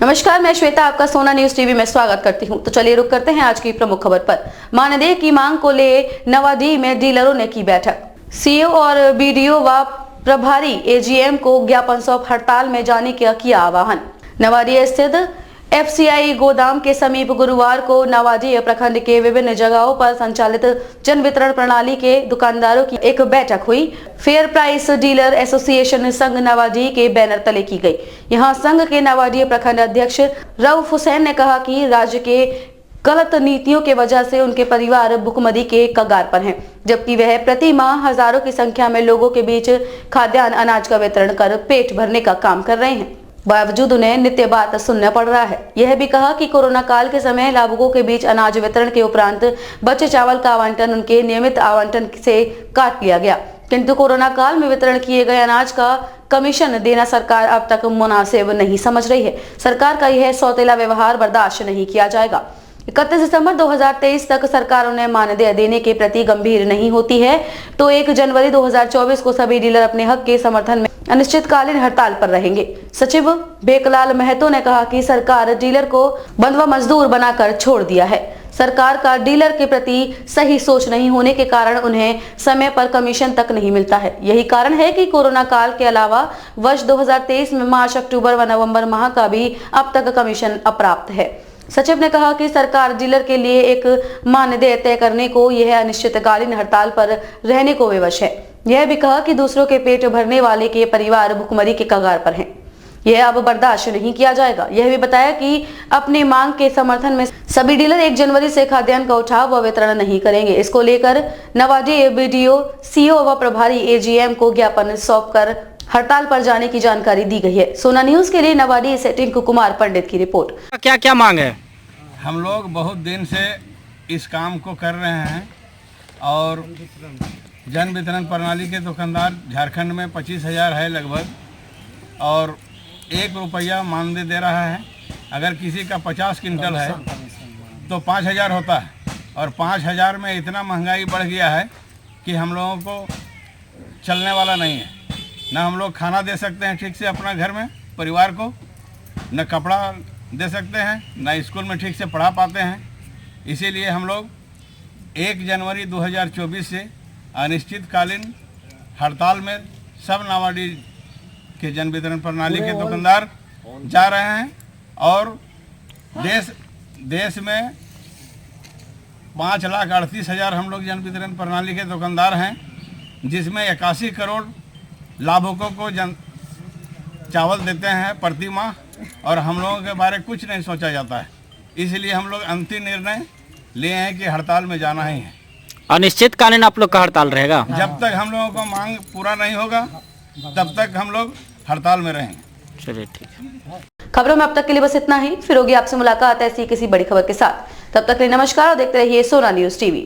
नमस्कार, मैं श्वेता आपका सोना न्यूज टीवी में स्वागत करती हूं। तो चलिए रुक करते हैं आज की प्रमुख खबर पर। मानदेय की मांग को ले नवाडीह में डीलरों ने की बैठक। सीईओ और बीडीओ व प्रभारी एजीएम को ज्ञापन सौंप हड़ताल में जाने का किया आह्वान। नवाडीह स्थित एफसीआई गोदाम के समीप गुरुवार को नवाडीह प्रखंड के विभिन्न जगहों पर संचालित जन वितरण प्रणाली के दुकानदारों की एक बैठक हुई। फेयर प्राइस डीलर एसोसिएशन संघ नवाडीह के बैनर तले की गई। यहां संघ के नवाडीह प्रखंड अध्यक्ष रऊफ हुसैन ने कहा कि राज्य के गलत नीतियों के वजह से उनके परिवार भुखमरी के कगार पर हैं, जबकि वह प्रति माह हजारों की संख्या में लोगों के बीच खाद्यान्न अनाज का वितरण कर पेट भरने का काम कर रहे हैं। बावजूद उन्हें नित्य बात सुनना पड़ रहा है। यह भी कहा कि कोरोना काल के समय लाभुकों के बीच अनाज वितरण के उपरांत बचे चावल का आवंटन उनके नियमित आवंटन से काट लिया गया, किंतु कोरोना काल में वितरण किए गए अनाज का कमीशन देना सरकार अब तक मुनासिब नहीं समझ रही है। सरकार का यह सौतेला व्यवहार बर्दाश्त नहीं किया जाएगा। 31 दिसंबर 2023 तक सरकार उन्हें मानदेय देने के प्रति गंभीर नहीं होती है तो 1 जनवरी 2024 को सभी डीलर अपने हक के समर्थन में अनिश्चितकालीन हड़ताल पर रहेंगे। सचिव भेकलाल महतो ने कहा कि सरकार डीलर को बंधुआ मजदूर बनाकर छोड़ दिया है। सरकार का डीलर के प्रति सही सोच नहीं होने के कारण उन्हें समय पर कमीशन तक नहीं मिलता है। यही कारण है कि कोरोना काल के अलावा वर्ष 2023 में मार्च, अक्टूबर व नवंबर माह का भी अब तक कमीशन अप्राप्त है। सचिव ने कहा कि सरकार डीलर के लिए एक मानदेय तय करने को यह अनिश्चितकालीन हड़ताल पर रहने को विवश है। यह भी कहा कि दूसरों के पेट भरने वाले के परिवार भुखमरी के कगार पर हैं। यह अब बर्दाश्त नहीं किया जाएगा। यह भी बताया कि अपनी मांग के समर्थन में सभी डीलर 1 जनवरी से खाद्यान्न का उठाव व वितरण नहीं करेंगे। इसको लेकर नवाडीह बीडीओ, सीईओ व प्रभारी एजीएम को ज्ञापन सौंपकर हड़ताल पर जाने की जानकारी दी गई है। सोना न्यूज के लिए नवाडीह से टिंकू कुमार पंडित की रिपोर्ट। क्या क्या मांग है? हम लोग बहुत दिन से इस काम को कर रहे हैं और जन वितरण प्रणाली के दुकानदार झारखंड में 25,000 है लगभग, और 1 रुपया मानदेय दे रहा है। अगर किसी का 50 क्विंटल है तो 5,000 होता है, और 5,000 में इतना महंगाई बढ़ गया है कि हम लोगों को चलने वाला नहीं है। न हम लोग खाना दे सकते हैं ठीक से अपना घर में परिवार को, न कपड़ा दे सकते हैं, न स्कूल में ठीक से पढ़ा पाते हैं। इसीलिए हम लोग 1 जनवरी 2024 से अनिश्चितकालीन हड़ताल में सब नवाडीह के जन वितरण प्रणाली के दुकानदार जा रहे हैं। और देश में 5,38,000 हम लोग जन वितरण प्रणाली के दुकानदार हैं, जिसमें 81 करोड़ लाभुकों को चावल देते हैं प्रति माह, और हम लोगों के बारे में कुछ नहीं सोचा जाता है। इसलिए हम लोग अंतिम निर्णय लिए हैं कि हड़ताल में जाना ही है। अनिश्चितकालीन आप लोग का हड़ताल रहेगा? जब तक हम लोगों को मांग पूरा नहीं होगा तब तक हम लोग हड़ताल में रहेंगे। चलिए ठीक है। खबरों में अब तक के लिए बस इतना ही। फिर होगी आपसे मुलाकात ऐसी किसी बड़ी खबर के साथ। तब तक के लिए नमस्कार और देखते रहिए सोना न्यूज टीवी।